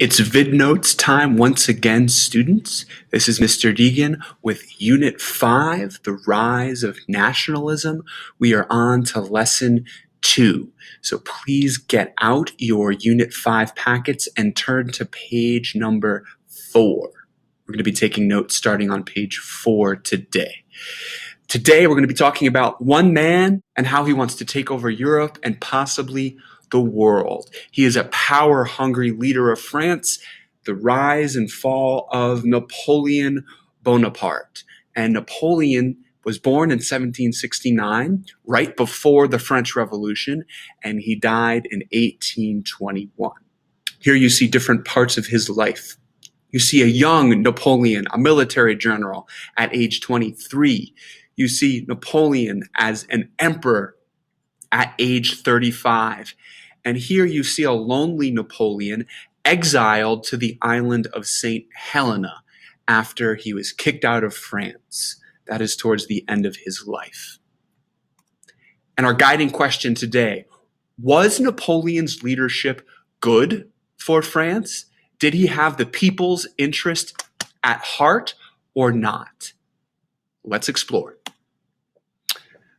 It's VidNotes time once again, students. This is Mr. Deegan with Unit 5, The Rise of Nationalism. We are on to Lesson 2. So please get out your Unit 5 packets and turn to page number 4. We're going to be taking notes starting on page 4 today. Today, we're going to be talking about one man and how he wants to take over Europe and possibly the world. He is a power-hungry leader of France, the rise and fall of Napoleon Bonaparte. And Napoleon was born in 1769, right before the French Revolution, and he died in 1821. Here you see different parts of his life. You see a young Napoleon, a military general at age 23. You see Napoleon as an emperor at age 35. And here you see a lonely Napoleon exiled to the island of St. Helena after he was kicked out of France. That is towards the end of his life. And our guiding question today, was Napoleon's leadership good for France? Did he have the people's interest at heart or not? Let's explore.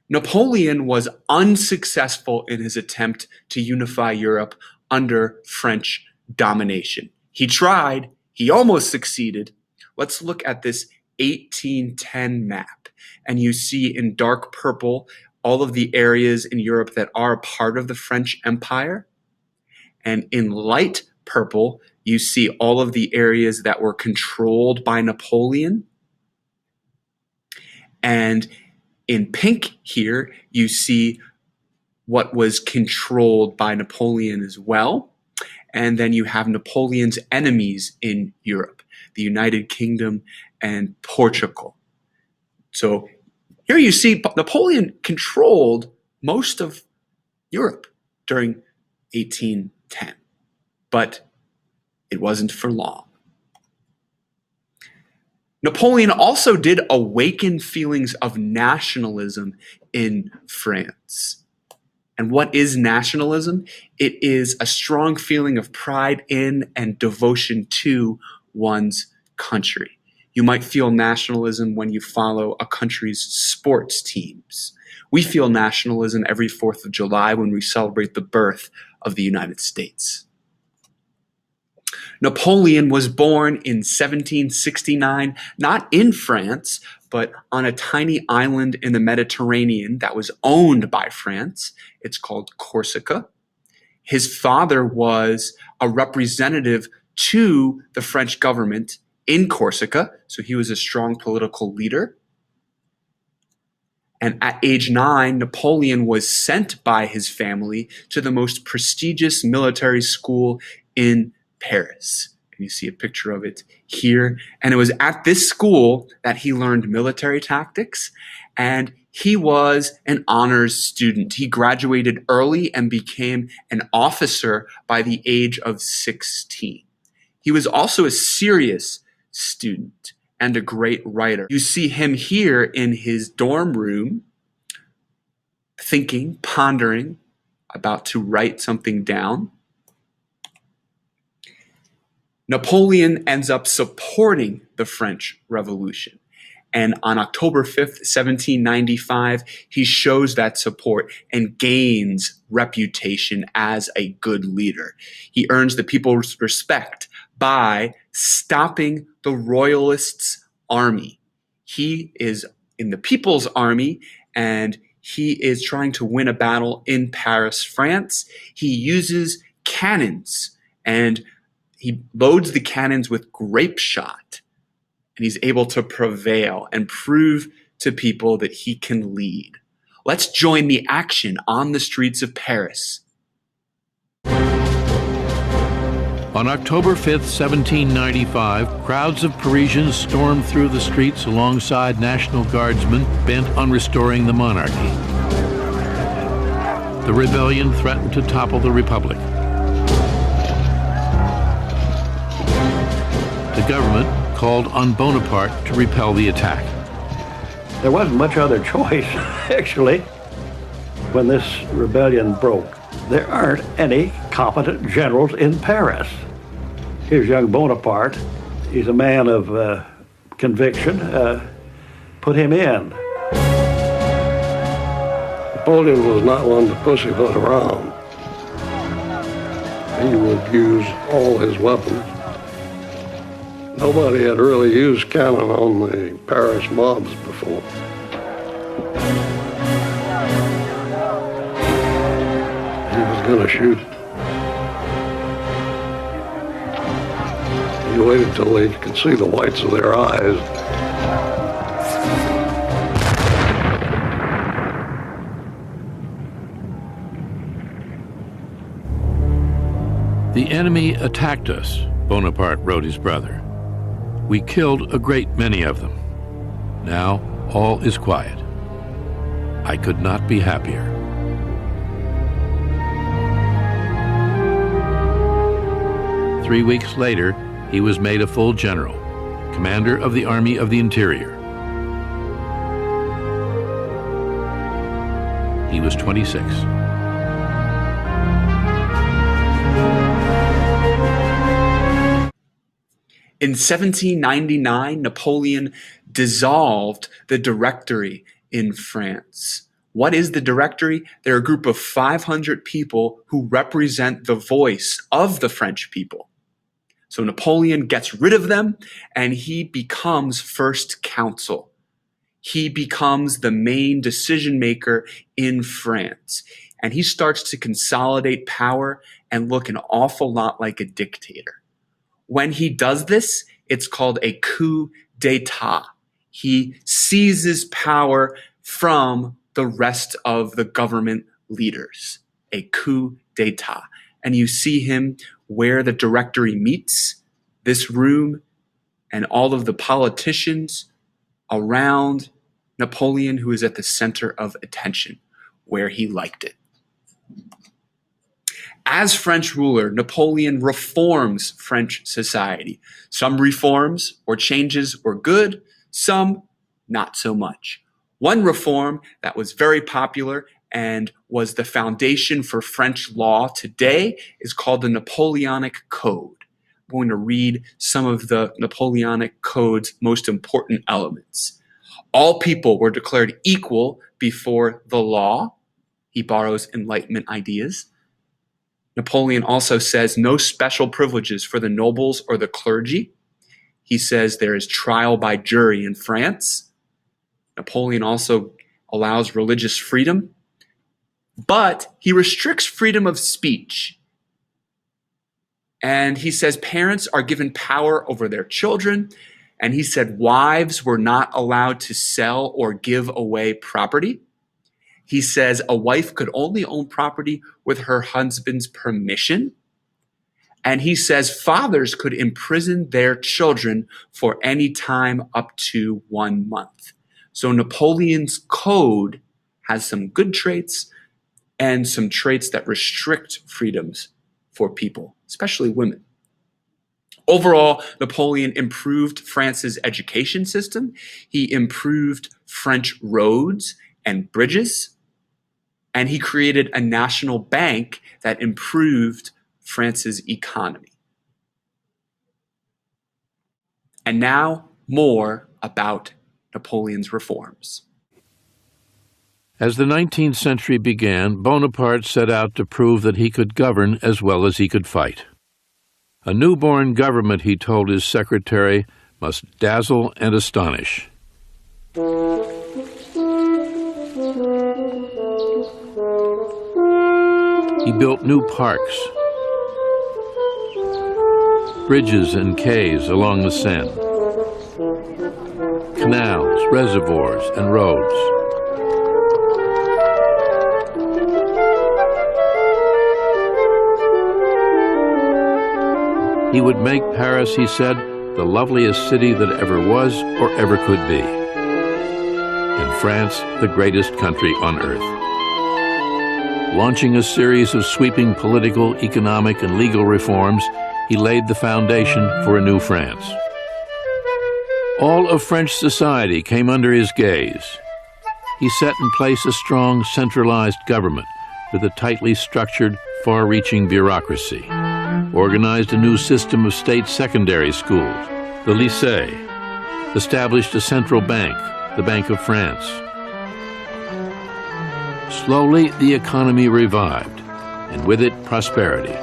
Napoleon was unsuccessful in his attempt to unify Europe under French domination. He tried, he almost succeeded. Let's look at this 1810 map. And you see in dark purple all of the areas in Europe that are part of the French Empire. And in light purple, you see all of the areas that were controlled by Napoleon. And in pink here, you see what was controlled by Napoleon as well. And then you have Napoleon's enemies in Europe, the United Kingdom and Portugal. So here you see Napoleon controlled most of Europe during 1810, but it wasn't for long. Napoleon also did awaken feelings of nationalism in France. And what is nationalism? It is a strong feeling of pride in and devotion to one's country. You might feel nationalism when you follow a country's sports teams. We feel nationalism every 4th of July when we celebrate the birth of the United States. Napoleon was born in 1769, not in France, but on a tiny island in the Mediterranean that was owned by France. It's called Corsica. His father was a representative to the French government in Corsica, so he was a strong political leader. And at age 9, Napoleon was sent by his family to the most prestigious military school in Paris. And you see a picture of it here. And it was at this school that he learned military tactics, and he was an honors student. He graduated early and became an officer by the age of 16. He was also a serious student and a great writer. You see him here in his dorm room, thinking, pondering, about to write something down. Napoleon ends up supporting the French Revolution. And on October 5th, 1795, he shows that support and gains reputation as a good leader. He earns the people's respect by stopping the Royalists' army. He is in the People's Army, and he is trying to win a battle in Paris, France. He uses cannons, and he loads the cannons with grape shot, and he's able to prevail and prove to people that he can lead. Let's join the action on the streets of Paris. On October 5th, 1795, crowds of Parisians stormed through the streets alongside National Guardsmen bent on restoring the monarchy. The rebellion threatened to topple the Republic. The government called on Bonaparte to repel the attack. There wasn't much other choice, actually, when this rebellion broke. There aren't any competent generals in Paris. Here's young Bonaparte. He's a man of conviction. Put him in. Napoleon was not one to pussyfoot around. He would use all his weapons. Nobody had really used cannon on the Paris mobs before. He was going to shoot. He waited till he could see the whites of their eyes. The enemy attacked us, Bonaparte wrote his brother. We killed a great many of them. Now all is quiet. I could not be happier. Three weeks later, he was made a full general, commander of the Army of the Interior. He was 26. In 1799, Napoleon dissolved the Directory in France. What is the Directory? They're a group of 500 people who represent the voice of the French people. So Napoleon gets rid of them and he becomes First Consul. He becomes the main decision maker in France. And he starts to consolidate power and look an awful lot like a dictator. When he does this, it's called a coup d'etat. He seizes power from the rest of the government leaders, a coup d'etat. And you see him where the Directory meets, this room, and all of the politicians around Napoleon, who is at the center of attention, where he liked it. As French ruler, Napoleon reforms French society. Some reforms or changes were good, some not so much. One reform that was very popular and was the foundation for French law today is called the Napoleonic Code. I'm going to read some of the Napoleonic Code's most important elements. All people were declared equal before the law. He borrows Enlightenment ideas. Napoleon also says no special privileges for the nobles or the clergy. He says there is trial by jury in France. Napoleon also allows religious freedom, but he restricts freedom of speech. And he says parents are given power over their children. And he said wives were not allowed to sell or give away property. He says a wife could only own property with her husband's permission. And he says fathers could imprison their children for any time up to 1 month. So Napoleon's code has some good traits and some traits that restrict freedoms for people, especially women. Overall, Napoleon improved France's education system. He improved French roads and bridges. And he created a national bank that improved France's economy. And now, more about Napoleon's reforms. As the 19th century began, Bonaparte set out to prove that he could govern as well as he could fight. A newborn government, he told his secretary, must dazzle and astonish. He built new parks, bridges and quays along the Seine, canals, reservoirs, and roads. He would make Paris, he said, the loveliest city that ever was or ever could be. And France, the greatest country on earth. Launching a series of sweeping political, economic, and legal reforms, he laid the foundation for a new France. All of French society came under his gaze. He set in place a strong, centralized government with a tightly structured, far-reaching bureaucracy. organized a new system of state secondary schools, the lycée, established a central bank, the Bank of France. Slowly, the economy revived, and with it, prosperity.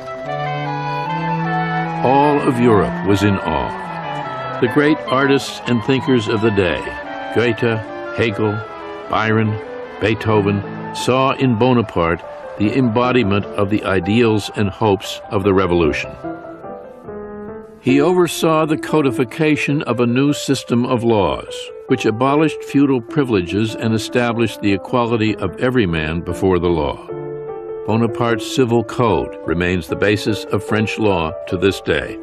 All of Europe was in awe. The great artists and thinkers of the day, Goethe, Hegel, Byron, Beethoven, saw in Bonaparte the embodiment of the ideals and hopes of the revolution. He oversaw the codification of a new system of laws, which abolished feudal privileges and established the equality of every man before the law. Bonaparte's civil code remains the basis of French law to this day.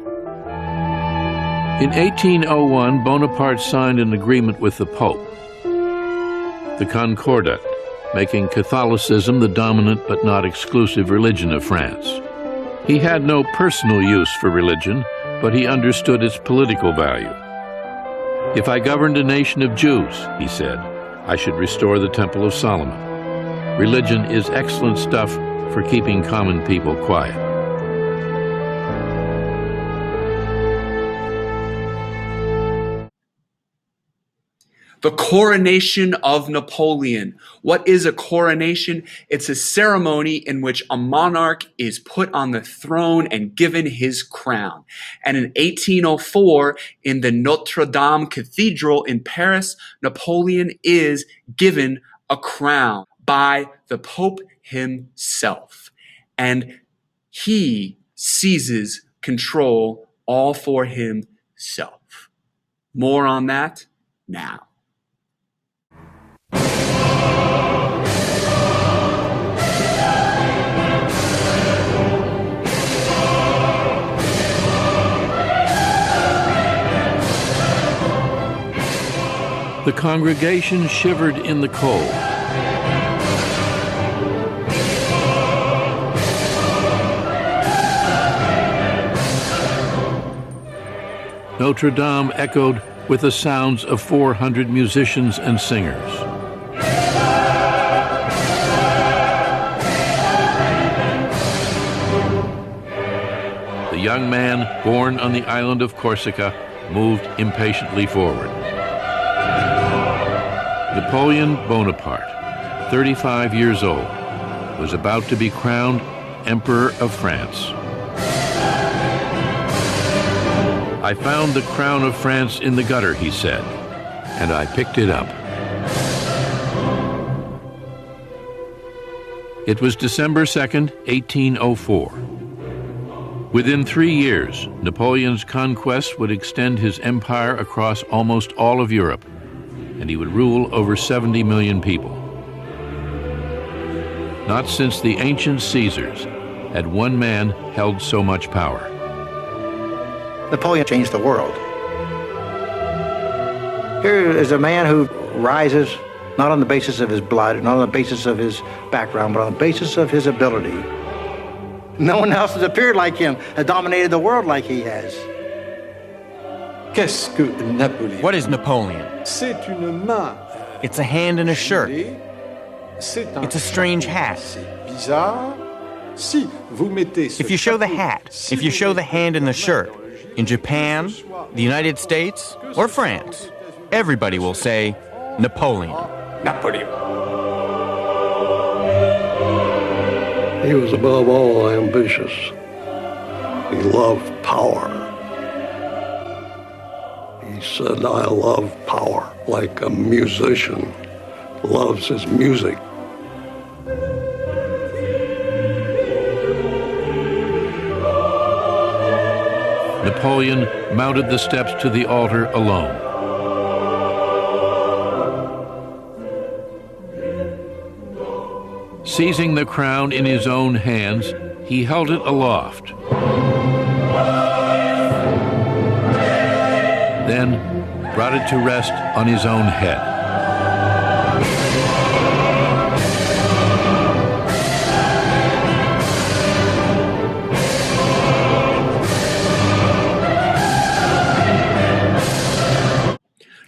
In 1801, Bonaparte signed an agreement with the Pope, the Concordat, making Catholicism the dominant but not exclusive religion of France. He had no personal use for religion, but he understood its political value. If I governed a nation of Jews, he said, I should restore the Temple of Solomon. Religion is excellent stuff for keeping common people quiet. The Coronation of Napoleon. What is a coronation? It's a ceremony in which a monarch is put on the throne and given his crown. And in 1804, in the Notre Dame Cathedral in Paris, Napoleon is given a crown by the Pope himself. And he seizes control all for himself. More on that now. The congregation shivered in the cold. Notre Dame echoed with the sounds of 400 musicians and singers. The young man, born on the island of Corsica, moved impatiently forward. Napoleon Bonaparte, 35 years old, was about to be crowned Emperor of France. I found the crown of France in the gutter, he said, and I picked it up. It was December 2nd, 1804. Within 3 years, Napoleon's conquest would extend his empire across almost all of Europe, and he would rule over 70 million people. Not since the ancient Caesars had one man held so much power. Napoleon changed the world. Here is a man who rises not on the basis of his blood, not on the basis of his background, but on the basis of his ability. No one else has appeared like him, has dominated the world like he has. Qu'est-ce que Napoléon? What is Napoleon? C'est une main. It's a hand in a shirt. It's a strange hat. Bizarre. Si vous mettez If you show the hat, if you show the hand in the shirt, in Japan, the United States, or France, everybody will say Napoleon. Napoleon. He was above all ambitious. He loved power. He said, I love power, like a musician loves his music. Napoleon mounted the steps to the altar alone. Seizing the crown in his own hands, he held it aloft. Then brought it to rest on his own head.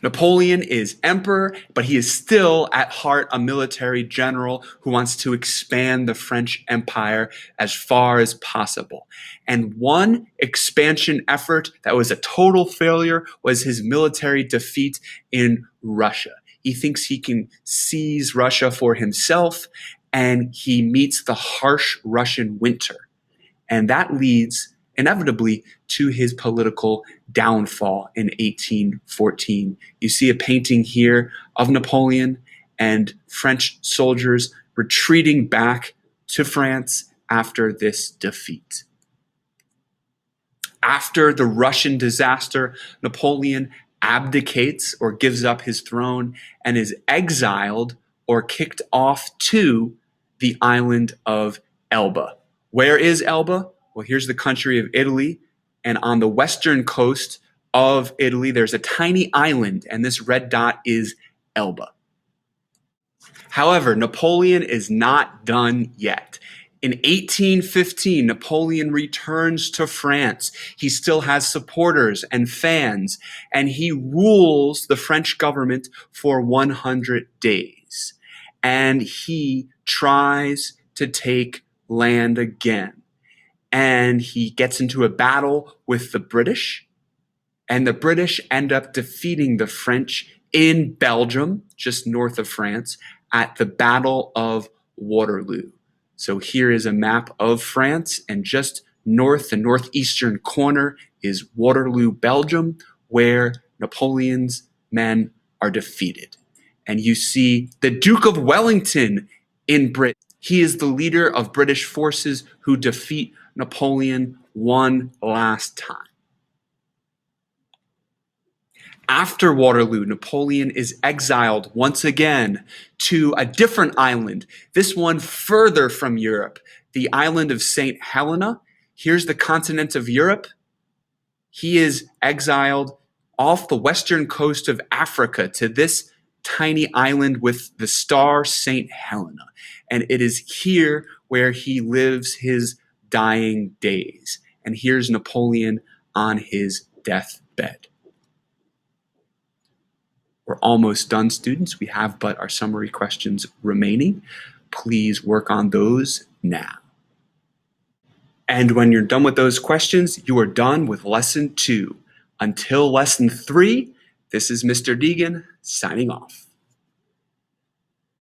Napoleon is emperor, but he is still at heart a military general who wants to expand the French Empire as far as possible. And one expansion effort that was a total failure was his military defeat in Russia. He thinks he can seize Russia for himself, and he meets the harsh Russian winter. And that leads inevitably to his political downfall in 1814. You see a painting here of Napoleon and French soldiers retreating back to France after this defeat. After the Russian disaster, Napoleon abdicates or gives up his throne and is exiled or kicked off to the island of Elba. Where is Elba? Well, here's the country of Italy, and on the western coast of Italy, there's a tiny island, and this red dot is Elba. However, Napoleon is not done yet. In 1815, Napoleon returns to France. He still has supporters and fans, and he rules the French government for 100 days. And he tries to take land again. And he gets into a battle with the British, and the British end up defeating the French in Belgium, just north of France, at the Battle of Waterloo. So here is a map of France, and just north, the northeastern corner is Waterloo, Belgium, where Napoleon's men are defeated. And you see the Duke of Wellington in Britain. He is the leader of British forces who defeat Napoleon one last time. After Waterloo, Napoleon is exiled once again to a different island, this one further from Europe, the island of St. Helena. Here's the continent of Europe. He is exiled off the western coast of Africa to this tiny island with the star St. Helena. And it is here where he lives his dying days. And here's Napoleon on his deathbed. We're almost done, students. We have but our summary questions remaining. Please work on those now. And when you're done with those questions, you are done with lesson 2. Until lesson 3, this is Mr. Deegan signing off.